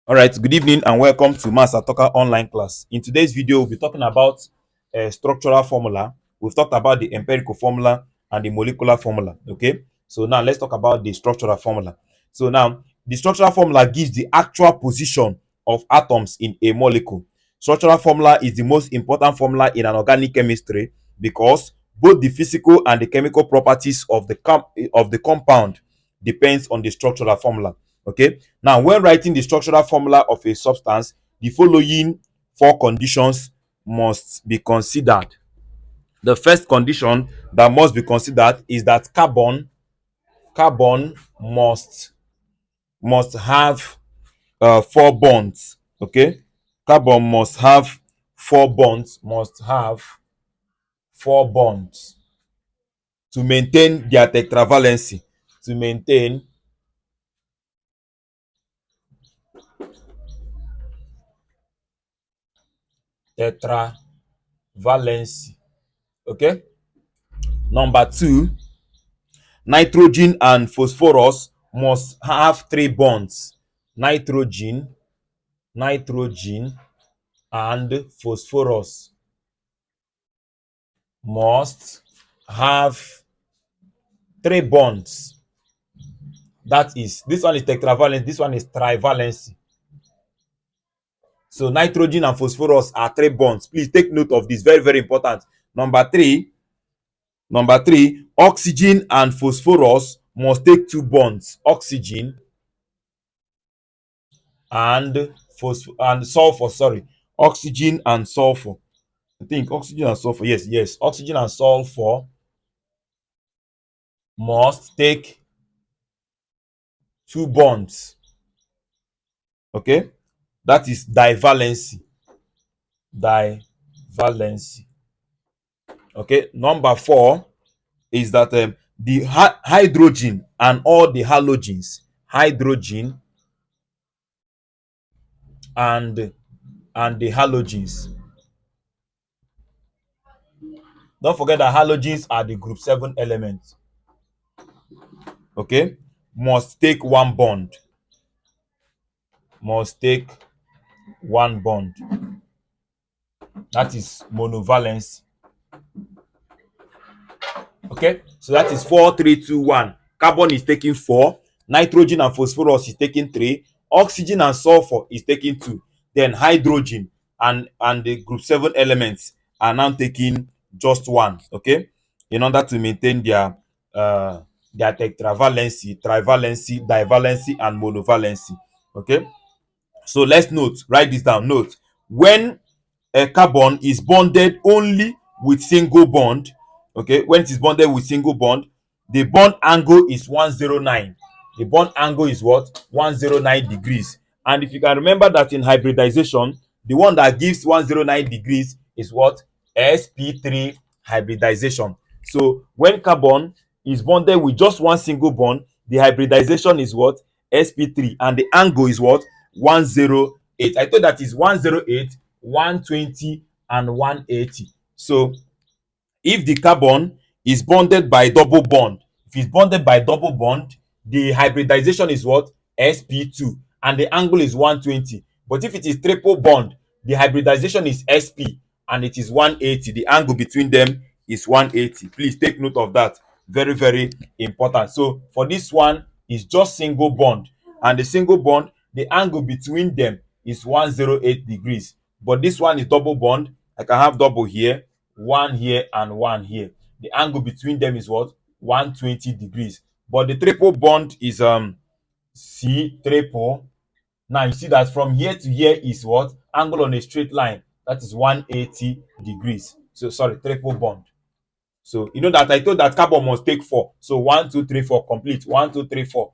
All right, good evening and welcome to Mass Atoka online class. In today's video, we'll be talking about structural formula. We've talked about the empirical formula and the molecular formula. Okay, so now let's talk about the structural formula. So now, the structural formula gives the actual position of atoms in a molecule. Structural formula is the most important formula in an organic chemistry because both the physical and the chemical properties of the compound depends on the structural formula. Okay, now when writing the structural formula of a substance, the following four conditions must be considered. The first condition that must be considered is that carbon must have four bonds. Okay, carbon must have four bonds to maintain their tetravalency. To maintain tetravalency. Okay. Number two, nitrogen and phosphorus must have three bonds. Nitrogen and phosphorus must have three bonds. That is, this one is tetravalent, this one is trivalency. So nitrogen and phosphorus are three bonds. Please take note of this, very, very important. Number three, oxygen and phosphorus must take two bonds. Oxygen and sulfur. Sorry, oxygen and sulfur. I think oxygen and sulfur. Yes. Oxygen and sulfur must take two bonds. Okay, that is divalency. Okay, number four is that the hydrogen and all the halogens, hydrogen and the halogens. Don't forget that halogens are the group 7 elements. Okay, must take one bond. That is monovalence. Okay, so that is 4 3 2 1. Carbon is taking 4, nitrogen and phosphorus is taking 3, oxygen and sulfur is taking 2, then hydrogen and the group 7 elements are now taking just 1. Okay, in order to maintain their tetravalency, trivalency, divalency and monovalency. Okay, so let's write this down. Note, when a carbon is bonded only with single bond, okay, when it is bonded with single bond, the bond angle is 109. The bond angle is what? 109 degrees. And if you can remember that in hybridization, the one that gives 109 degrees is what? sp3 hybridization. So when carbon is bonded with just one single bond, the hybridization is what? sp3, and the angle is what? 108. I thought that is 108, 120 and 180. So if the carbon is bonded by double bond, the hybridization is what? sp2, and the angle is 120. But if it is triple bond, the hybridization is sp and it is 180. The angle between them is 180. Please take note of that, very, very important. So for this one is just single bond, and the single bond, the angle between them is 108 degrees. But this one is double bond. I can have double here, one here and one here. The angle between them is what? 120 degrees. But the triple bond is C triple. Now you see that from here to here is what? Angle on a straight line. That is 180 degrees. So sorry, triple bond. So you know that I told that carbon must take 4. So 1 2 3 4 complete. 1 2 3 4.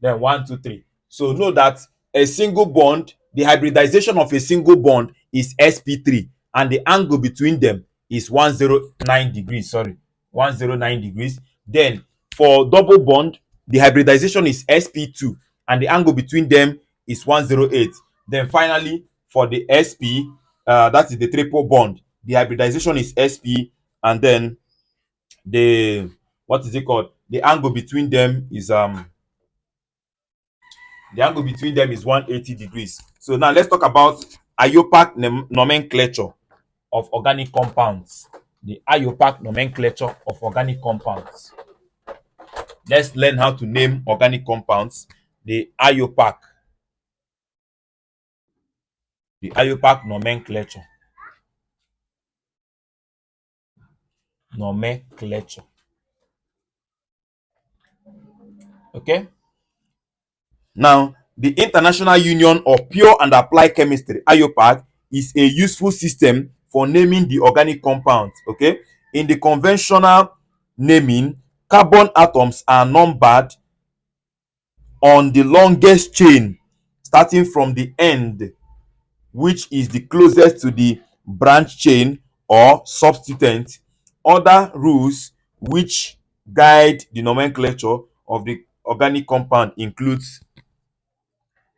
Then 1 2 3. So know that a single bond, the hybridization of a single bond is sp3, and the angle between them is 109 degrees. Sorry, 109 degrees. Then for double bond, the hybridization is sp2, and the angle between them is 108. Then finally for the sp, that is the triple bond, the hybridization is sp, and then the, what is it called, the angle between them is The angle between them is 180 degrees. So now let's talk about IUPAC nomenclature of organic compounds. The IUPAC nomenclature of organic compounds. Let's learn how to name organic compounds. The IUPAC nomenclature. Nomenclature. Okay. Now, the International Union of Pure and Applied Chemistry, IUPAC, is a useful system for naming the organic compounds. Okay. In the conventional naming, carbon atoms are numbered on the longest chain, starting from the end, which is the closest to the branch chain or substituent. Other rules which guide the nomenclature of the organic compound includes.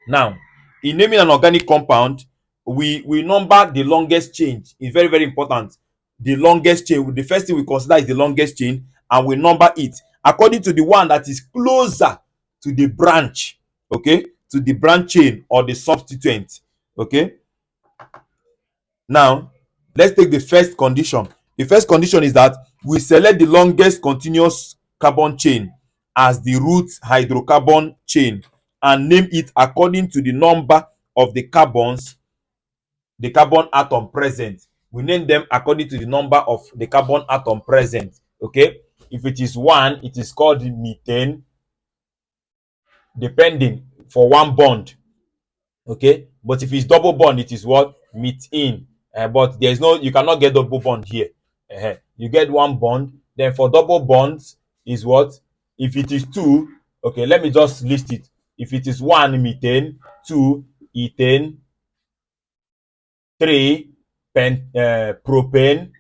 Now, in naming an organic compound, we number the longest chain. It's very, very important. The longest chain, the first thing we consider is the longest chain, and we number it according to the one that is closer to the branch, okay, to the branch chain or the substituent. Okay. Now, let's take the first condition. The first condition is that we select the longest continuous carbon chain as the root hydrocarbon chain and name it according to the number of the carbons, the carbon atom present. We name them according to the number of the carbon atom present. Okay. If it is one, it is called methane, depending for one bond. Okay. But if it's double bond, it is what? Methane. But there's no, you cannot get double bond here. You get one bond. Then for double bonds is what? If it is two, okay, let me just list it. If it is one, methane, two, ethane, three, propane,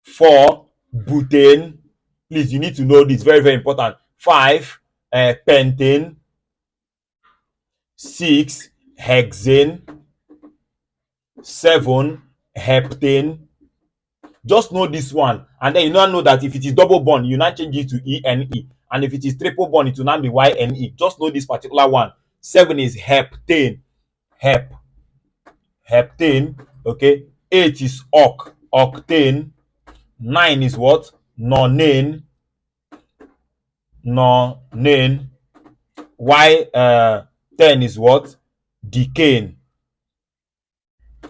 four, butane. Please, you need to know this. Very, very important. Five, pentane, six, hexane, seven, heptane. Just know this one, and then you now know that if it is double bond, you now change it to ene, and if it is triple bond, it will now be yne. Just know this particular one. Seven is heptane. Heptane. Okay. Eight is octane. Nine is what? Nonane. Ten is what? Decane.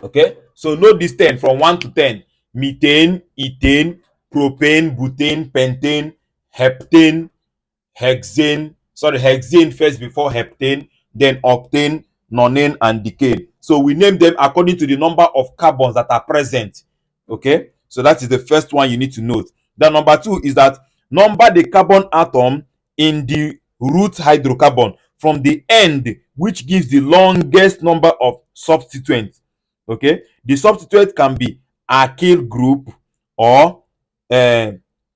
Okay, so know this 10 from 1 to 10. Methane, ethane, propane, butane, pentane, heptane, hexane first before heptane, then octane, nonane, and decane. So we name them according to the number of carbons that are present. Okay, so that is the first one you need to note. Then number 2 is that number the carbon atom in the root hydrocarbon from the end, which gives the longest number of substituents. Okay, the substituent can be alkyl group or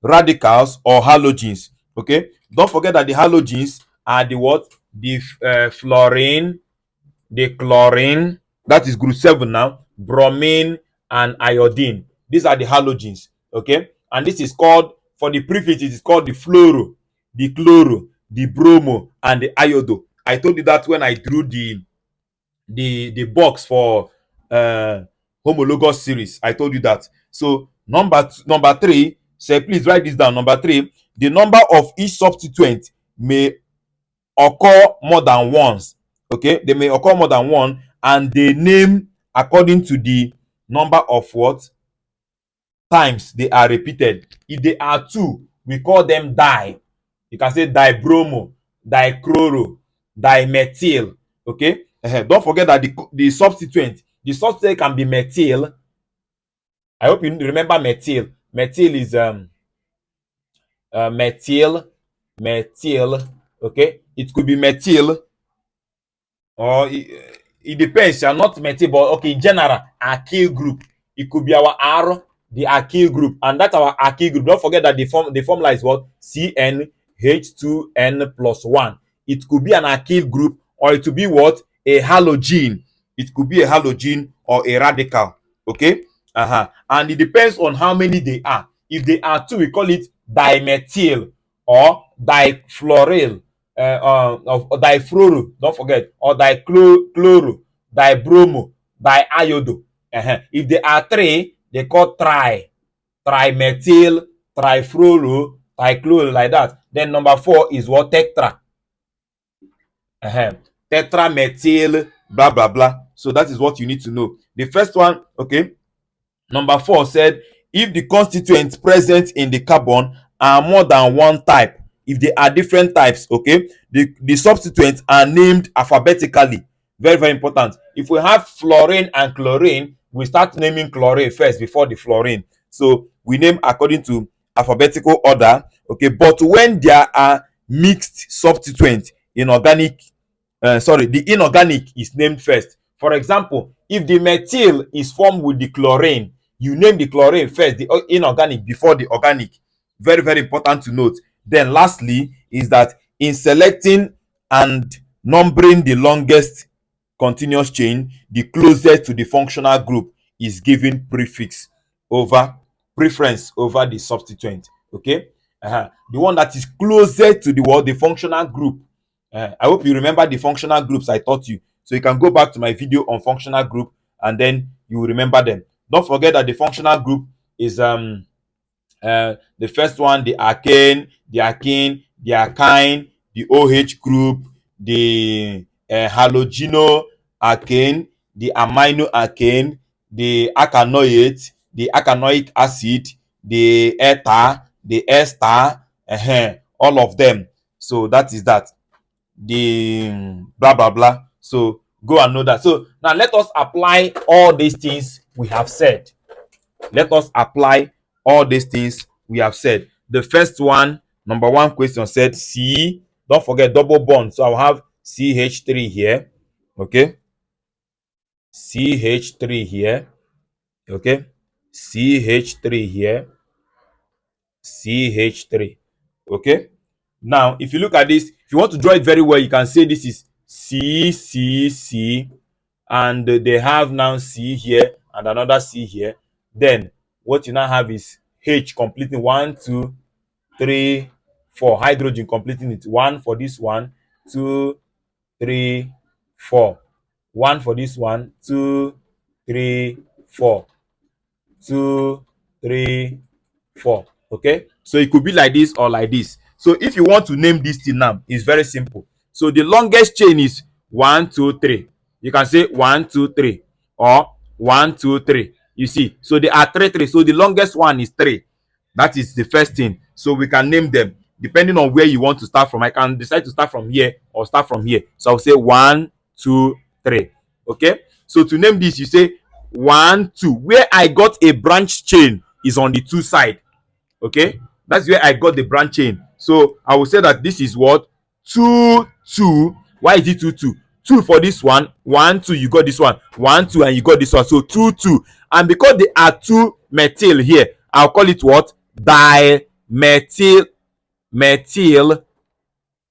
radicals or halogens. Okay, don't forget that the halogens are the what? The fluorine, the chlorine, that is group 7 now, bromine, and iodine. These are the halogens. Okay, and this is called, for the prefix, it is called the fluoro, the chloro, the bromo, and the iodo. I told you that when I drew the box for homologous series. I told you that. So number 3, say, please write this down. Number 3, the number of each substituent may occur more than once. Okay, they may occur more than one, and they name according to the number of what times they are repeated. If they are 2, we call them di. You can say dibromo, dichloro, dimethyl. Okay, don't forget that the substituent can be methyl. I hope you remember methyl. Methyl is methyl. Okay, it could be methyl, or it depends. Not methyl, but okay, in general, alkyl group. It could be our R, the alkyl group, and that's our alkyl group. Don't forget that the formula is what? CnH2n+1. It could be an alkyl group, or it could be what? A halogen. It could be a halogen or a radical. Okay, and it depends on how many they are. If they are 2, we call it dimethyl or difluoryl. of difluoro, don't forget, or dichloro, dibromo, diiodo. If they are three, they call trimethyl, trifluoro, trichloro, like that. Then number 4 is what? Tetra. Tetramethyl, blah blah blah. So that is what you need to know. The first one, okay. Number 4 said, if the constituents present in the carbon are more than one type, if they are different types, okay, the substituents are named alphabetically. Very, very important. If we have fluorine and chlorine, we start naming chlorine first before the fluorine. So we name according to alphabetical order, okay. But when there are mixed substituents in organic, the inorganic is named first. For example, if the methyl is formed with the chlorine, you name the chlorine first, the inorganic before the organic. Very, very important to note. Then lastly is that in selecting and numbering the longest continuous chain, the closest to the functional group is given preference over the substituent. Okay. The one that is closest to the functional group. I hope you remember the functional groups I taught you. So you can go back to my video on functional group and then you will remember them. Don't forget that the functional group is the first one, the alkane, the alkene, the alkyne, the OH group, the halogeno alkane, the amino alkane, the alkanoate, the alkanoic acid, the ether, the ester, all of them. So that is that. The blah blah blah. So go and know that. So now let us apply all these things we have said. Let us apply all these things we have said. The first one, number 1 question said C. Don't forget double bond. So I'll have CH3 here. Okay. CH3 here. Okay. CH3 here. CH3. Okay. Now, if you look at this, if you want to draw it very well, you can say this is C, C, C, and they have now C here and another C here. Then what you now have is H completing 1, 2, 3, 4. Hydrogen completing it. 1 for this one, 2, 3, 4. 1 for this one, 2, 3, 4. 2, 3, 4. Okay, so it could be like this or like this. So if you want to name this thing now, it's very simple. So the longest chain is 1, 2, 3. You can say 1, 2, 3 or 1, 2, 3. You see, so they are 3, 3. So the longest one is 3. That is the first thing. So we can name them depending on where you want to start from. I can decide to start from here or start from here. So I'll say 1, 2, 3. Okay, so to name this, you say 1, 2. Where I got a branch chain is on the 2 side. Okay, that's where I got the branch chain. So I will say that this is what? 2, 2. Why is it 2, 2? 2 for this one, 1, 2, you got this one, 1, 2, and you got this one. So 2, 2. And because they are 2 methyl here, I'll call it what? Dimethyl.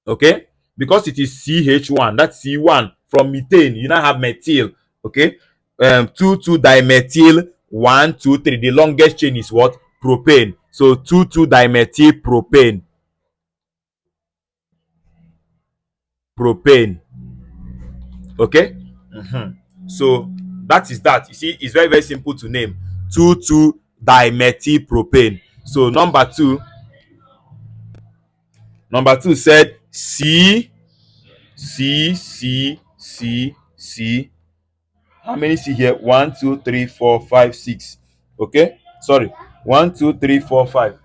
Okay, because it is CH1, that's C1 from methane. You now have methyl. Okay, 2, 2 dimethyl, 1, 2, 3. The longest chain is what? Propane. So 2, 2 dimethyl propane. Okay. So that is that. You see, it's very, very simple to name. 2, 2 dimethyl propane. So number 2 said C, C, C, C, C. How many C here? 1, 2, 3, 4, 5, 6. Okay, sorry. 1, 2, 3, 4, 5.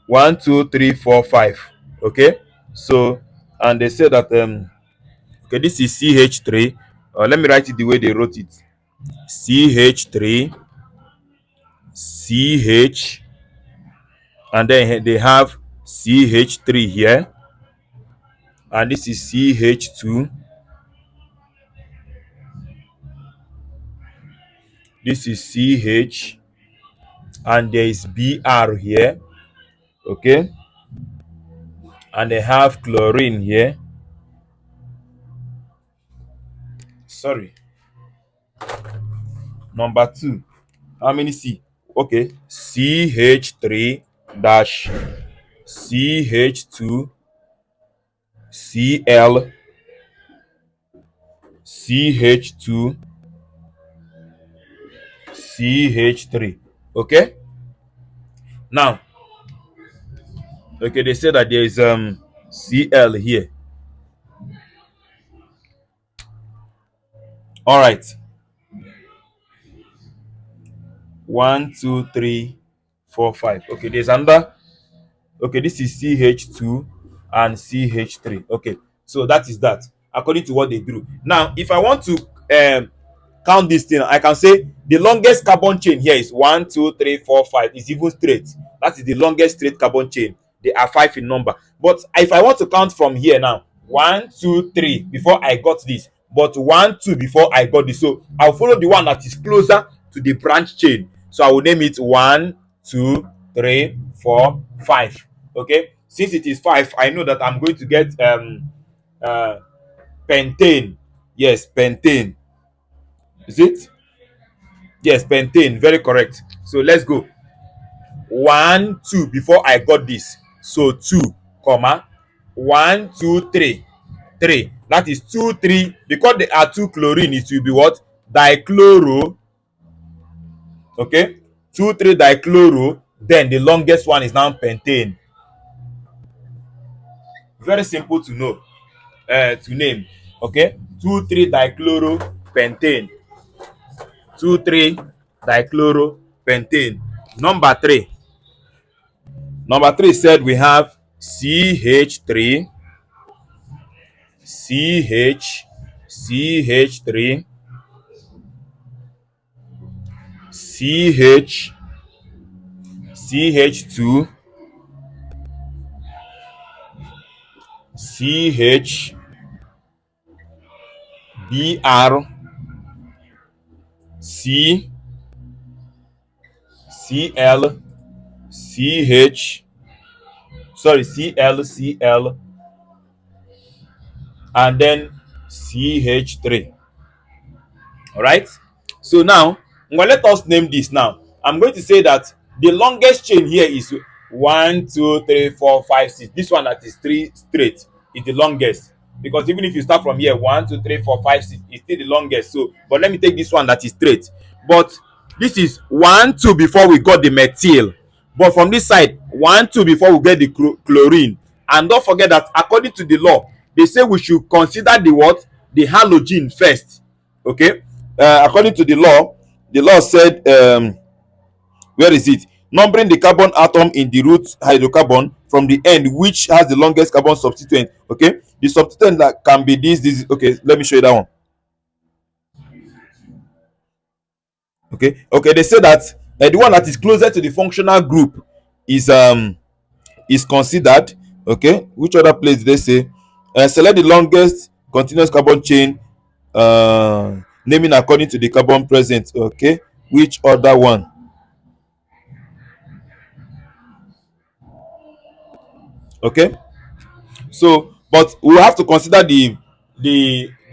1, 2, 3, 4, 5. Okay, so and they said that okay, this is CH3. Let me write it the way they wrote it. CH3, CH, and then they have CH3 here, and this is CH2. This is CH, and there is Br here. Okay, and they have chlorine here. Sorry. Number 2. How many C? Okay, CH3 dash CH2, Cl, CH2, CH3. Okay. Now, okay, they say that there is Cl here. All right. 1, 2, 3, 4, 5. Okay, there's another. Okay, this is CH2 and CH3. Okay, so that is that according to what they drew. Now, if I want to count this thing, I can say the longest carbon chain here is 1, 2, 3, 4, 5. It's even straight. That is the longest straight carbon chain. They are 5 in number. But if I want to count from here now, 1, 2, 3 before I got this, but 1, 2 before I got this. So I'll follow the one that is closer to the branch chain. So I will name it 1, 2, 3, 4, 5. Okay. Since it is 5, I know that I'm going to get uh pentane. Yes, pentane. Is it? Yes, pentane. Very correct. So let's go. 1, 2 before I got this. So 2, comma 1, 2, 3, 3. That is 2, 3. Because there are 2 chlorine, it will be what? Dichloro. Okay, 2, 3 dichloro. Then the longest one is now pentane. Very simple to know, to name. Okay, 2, 3 dichloro pentane. 2, 3 dichloro pentane. Number 3. Number 3 said we have CH3, CH3, CH, CH2, CH, BR, C, CL, CH, sorry, CL, CL, and then CH3. All right. So now, well, let us name this now. I'm going to say that the longest chain here is 1, 2, 3, 4, 5, 6. This one that is 3 straight is the longest, because even if you start from here 1, 2, 3, 4, 5, 6, it's still the longest. So, but let me take this one that is straight. But this is 1, 2 before we got the methyl. But from this side, 1, 2 before we get the chlorine. And don't forget that according to the law, they say we should consider the what? The halogen first. Okay. According to the law said, where is it? Numbering the carbon atom in the root hydrocarbon from the end which has the longest carbon substituent. Okay, the substituent that can be this. Okay, let me show you that one. Okay, they say that the one that is closer to the functional group is considered. Okay, which other place did they say? Select the longest continuous carbon chain, naming according to the carbon present. Okay, which other one? Okay, so but we have to consider the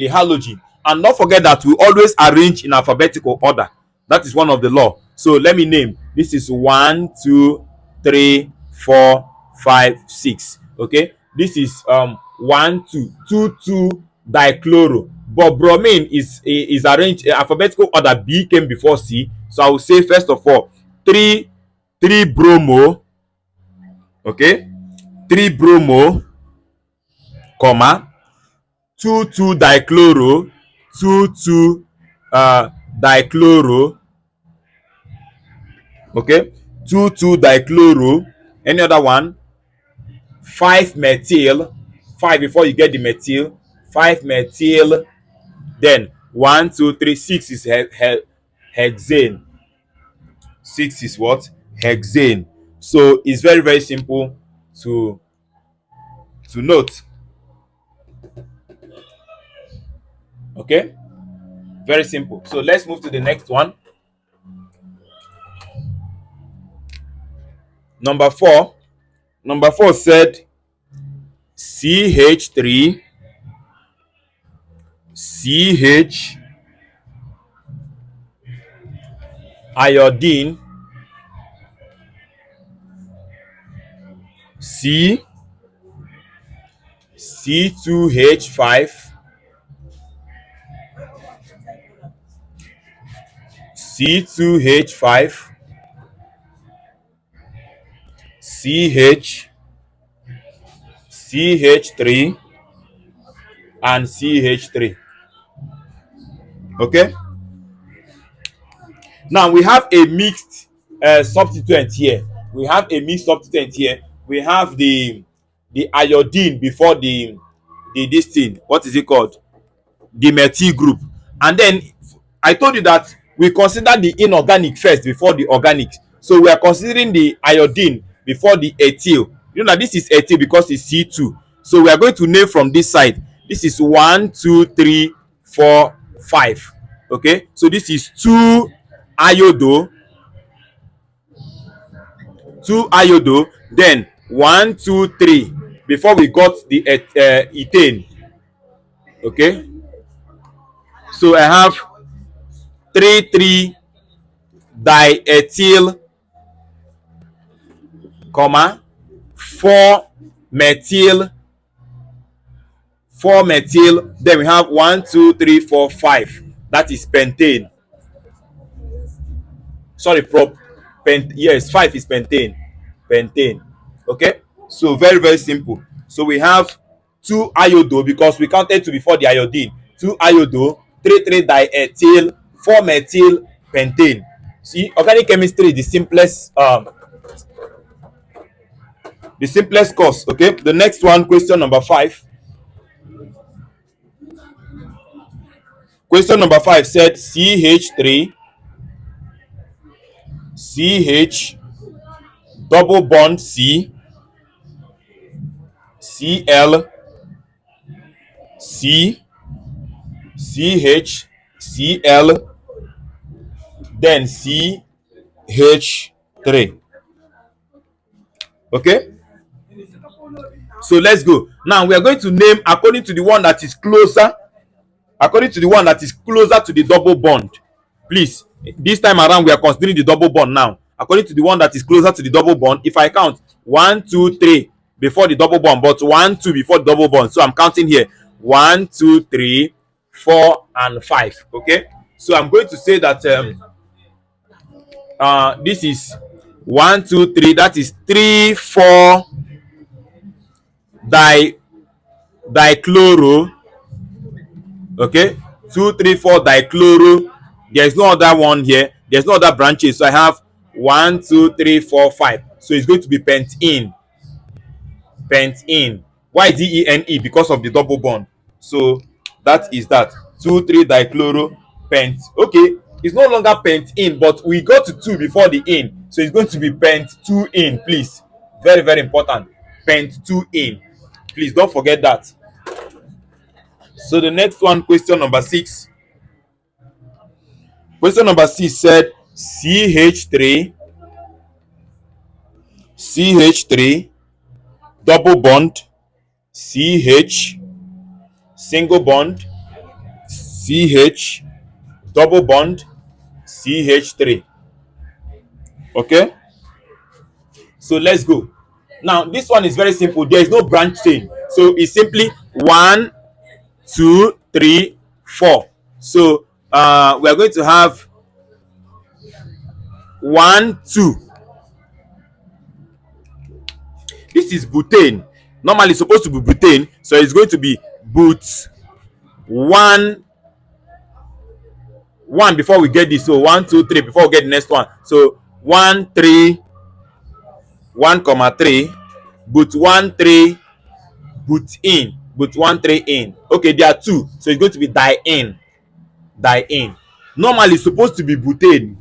halogen, and not forget that we always arrange in alphabetical order. That is one of the law. So let me name. This is 1, 2, 3, 4, 5, 6. Okay, this is 1, 2, 2 dichloro, but bromine is arranged in alphabetical order. B came before C, so I will say first of all 3 bromo. Okay, 3 bromo, comma 2, 2 dichloro, 2, 2 dichloro. Okay, 2, 2 dichloro. Any other one? 5 methyl. 5 before you get the methyl. 5 methyl. Then 1, 2, 3, 6 is hexane. 6 is what? Hexane. So it's very, very simple to note. Okay, very simple. So let's move to the next one. Number 4. Number 4 said CH3, CH, iodine, C, C2H5, C2H5, CH, CH3, and CH3. Okay. Now we have a mixed substituent here. We have a mixed substituent here. We have the iodine before the this thing. What is it called? The methyl group. And then I told you that we consider the inorganic first before the organic. So we are considering the iodine before the ethyl. You know that this is ethyl because it's C2. So we are going to name from this side. This is 1, 2, 3, 4, 5. Okay, so this is 2 iodo, 2 iodo, then 1, 2, 3 before we got the ethane. Okay, so I have 3, 3 diethyl, comma 4 methyl, 4 methyl, then we have 1, 2, 3, 4, 5. That is pentane. Sorry, yes, 5 is pentane. Pentane. Okay, so very very simple. So we have 2 iodo because we counted 2 before the iodine. 2 iodo, 3, 3 diethyl, 4 methyl pentane. See, organic chemistry is the simplest course. Okay, the next one, question number 5. Question number 5 said CH3, CH, double bond C, Cl, C, CH, Cl, then CH3. Okay, so let's go. Now we are going to name according to the one that is closer, to the double bond. Please, this time around we are considering the double bond now. According to the one that is closer to the double bond, if I count 1, 2, 3 before the double bond, but 1, 2 before the double bond, so I'm counting here 1, 2, 3, 4, and 5. Okay, so I'm going to say that this is 1, 2, 3. That is 3, 4 dichloro. Okay, 2, 3, 4 dichloro. There is no other one here. There's no other branches. So I have 1, 2, 3, 4, 5. So it's going to be pentene. Pentene. Why DENE? Because of the double bond. So that is that. 2, 3 dichloro pent. Okay, it's no longer pentene, but we got to 2 before the in. So it's going to be pent 2 in, please. Very, very important. Pent 2 in. Please don't forget that. So the next one, question number 6. Question number 6 said CH3, double bond, CH, single bond, CH, double bond, CH3. Okay, so let's go. Now this one is very simple. There is no branch chain, so it's simply 1, 2, 3, 4. So we are going to have 1, 2. This is butane. Normally it's supposed to be butane, so it's going to be but 1 before we get this. So 1, 2, 3 before we get the next one. So 1, 3, 1, 3, but 1, 3, but in, but 1, 3 in. Okay, there are 2, so it's going to be diene. Normally it's supposed to be butane.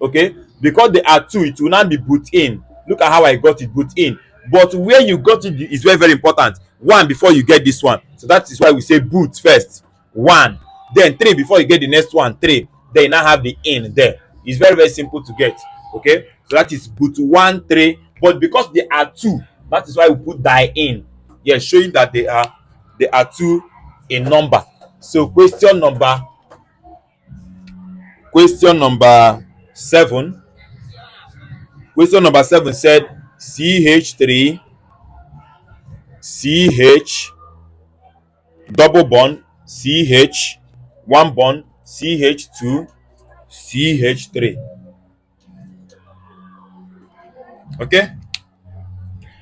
Okay, because there are 2, it will not be butane. Look at how I got it, butane. But where you got it is very very important. 1 before you get this one, so that is why we say but first. 1, then 3 before you get the next one. 3, then you now have the in there. It's very very simple to get. Okay, so that is but 1, 3. But because there are 2, that is why we put diene. Yes, showing that they are 2 in number. So question number 7. Question number 7 said CH3, CH, double bond, CH, one bond, CH2, CH3. Okay,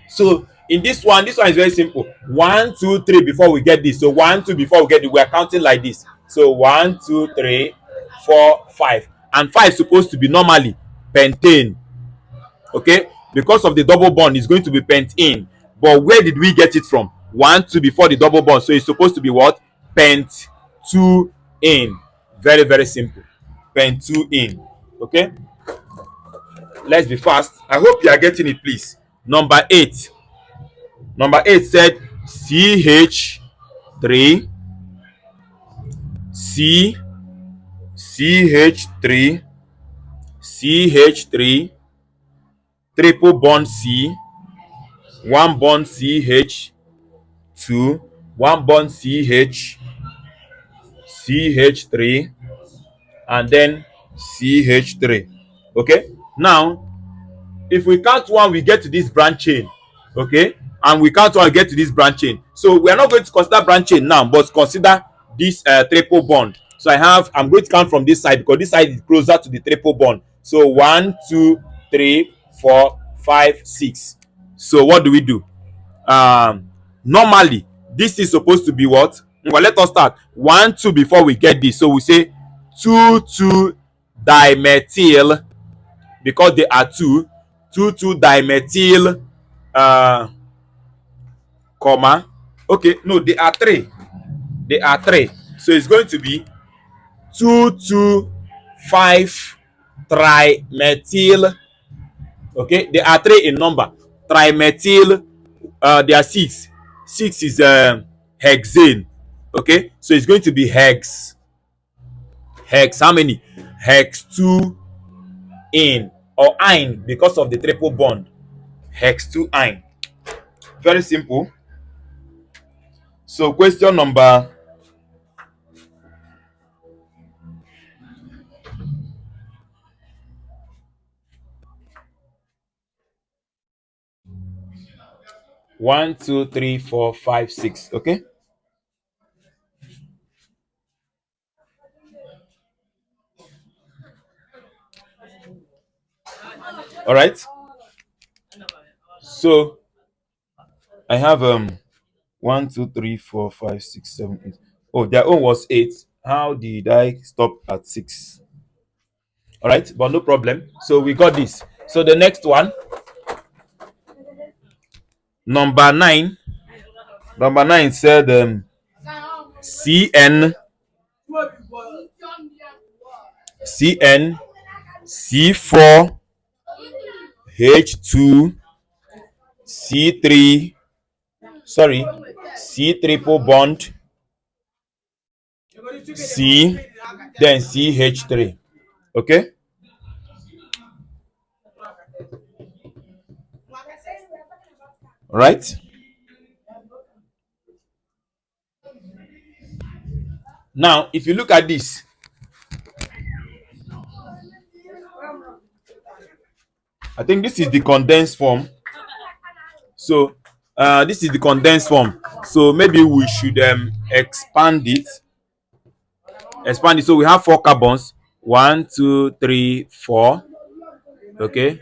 so in this one is very simple. 1 2 3 before we get this. So 1 2 before we get it, we are counting like this. So 1 2 3 4 5, and 5 is supposed to be normally pentane. Okay, because of the double bond is going to be pentane, but where did we get it from? 1 2 before the double bond, so it's supposed to be what? Pent 2 in. Very very simple. Pent 2 in. Okay, let's be fast. I hope you are getting it, please. Number 8 said CH3, C, CH3, CH3, triple bond C, one bond CH2, one bond CH, CH3, and then CH3. Okay, now if we count one, we get to this branch chain. Okay, and we count one, we get to this branch chain. So we are not going to consider branch chain now, but consider this triple bond. So I'm going to count from this side because this side is closer to the triple bond. So 1 2 3 4 5 6. So what do we do? Normally this is supposed to be what? Well, let us start 1 2 before we get this. So we say 2 2 dimethyl, because they are 2 2 2 dimethyl, comma, okay, no, they are 3, so it's going to be 2 2 5 trimethyl. Okay, they are 3 in number. Trimethyl, they are 6. 6 is hexane. Okay, so it's going to be hex how many? Hex 2 in, or ine, because of the triple bond. Hex 2 ine. Very simple. So question number 1 2 3 4 5 6. Okay, all right. So I have 1 2 3 4 5 6 7 8. Oh, their own was 8. How did I stop at 6? All right, but no problem. So we got this. So the next one, number 9. Number 9 said CN, CN, C4, H2, C3, sorry, C triple bond, C, then CH3. Okay, all right. Now if you look at this, I think this is the condensed form. So this is the condensed form. So maybe we should expand it. So we have 4 carbons. 1 2 3 4. Okay,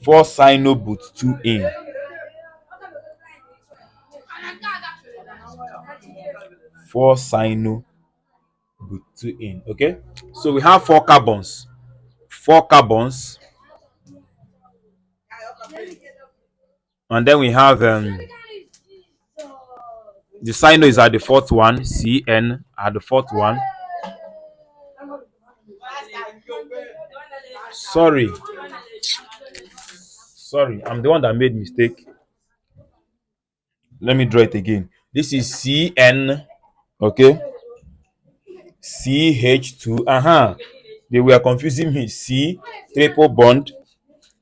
4 cyano but 2 in. 4 cyano but 2 in. Okay, so we have 4 carbons. 4 carbons, and then we have the cyano is at the fourth one. Cn at the fourth one. Sorry, I'm the one that made mistake. Let me draw it again. This is Cn. Okay, CH2. They were confusing me. C triple bond,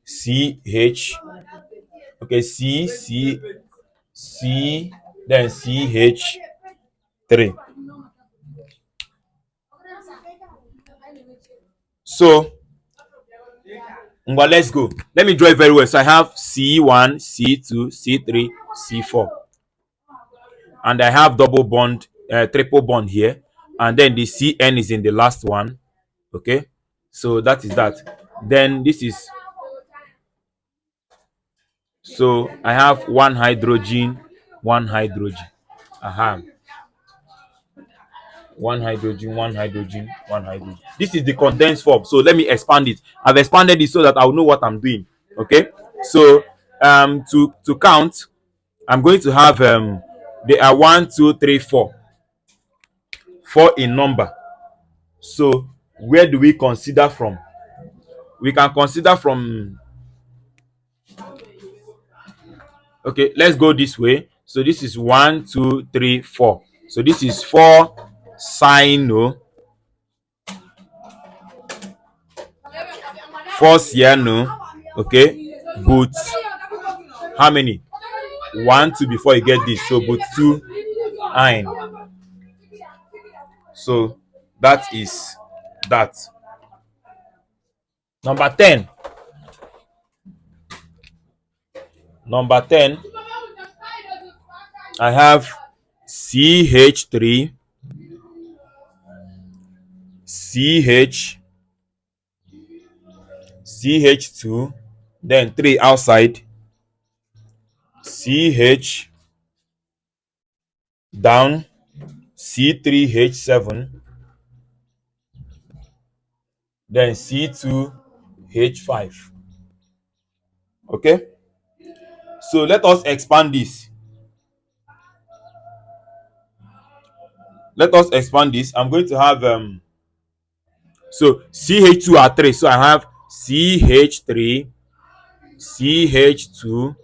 CH. Okay, C, C, C, then CH3. So let's go. Let me draw it very well. So I have C1, C2, C3, C4, and I have double bond, triple bond here, and then the Cn is in the last one. Okay, so that is that. Then this is, so I have one hydrogen, one hydrogen. One hydrogen, one hydrogen, one hydrogen. This is the condensed form. So let me expand it. I've expanded it so that I'll know what I'm doing. Okay, so to count, I'm going to have there are 1, 2, 3, 4, 4 in number. So where do we consider from? We can consider from, okay, let's go this way. So this is 1, 2, 3, 4. So this is 4 cyano, 4 cyano. Okay, but how many? 1, 2 before you get this. So but 2 iron. So that is that. Number 10. Number 10, I have CH3, CH, CH2, then 3 outside, CH, down, C3H7, then C2H5. Okay, so let us expand this. Let us expand this. I'm going to have so CH2 are 3, so I have CH3, CH2,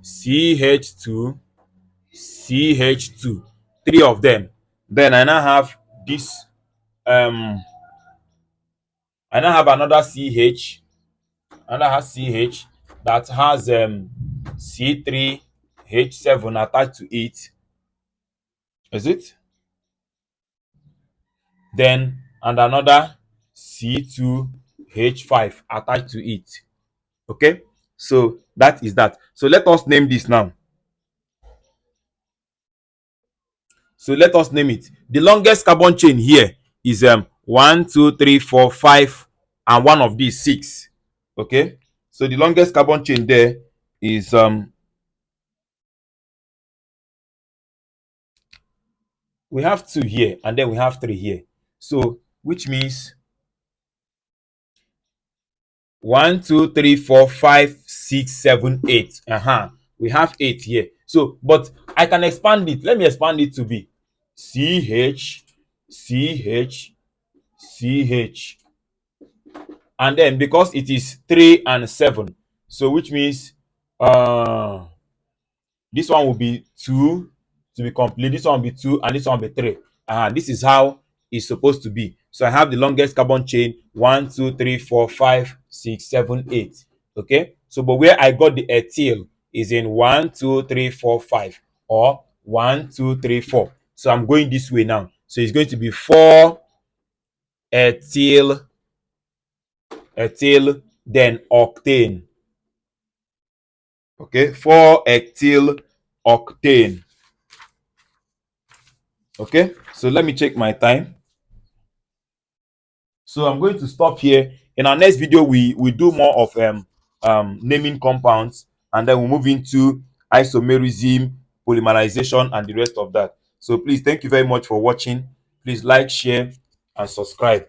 CH2, CH2, 3 of them. Then I now have this, I now have another CH, another CH that has C3H7 attached to it. Is it? Then and another C2H5 attached to it. Okay, so that is that. So let us name this now. So let us name it. The longest carbon chain here is 1, 2, 3, 4, 5, and one of these 6. Okay, so the longest carbon chain there is we have 2 here and then we have 3 here. So which means 1, 2, 3, 4, 5, 6, 7, 8. We have 8 here. So but I can expand it. Let me expand it to be CH, CH, CH, and then because it is 3 and 7, so which means this one will be 2 to be complete, this one will be 2, and this one will be 3. This is how it's supposed to be. So I have the longest carbon chain 1, 2, 3, 4, 5, 6, 7, 8. Okay, so but where I got the ethyl is in 1, 2, 3, 4, 5, or 1, 2, 3, 4. So I'm going this way now. So it's going to be 4 ethyl, then octane. Okay, 4 ethyl octane. Okay, so let me check my time. So I'm going to stop here. In our next video, we do more of naming compounds, and then we'll move into isomerism, polymerization, and the rest of that. So please, thank you very much for watching. Please like, share, and subscribe.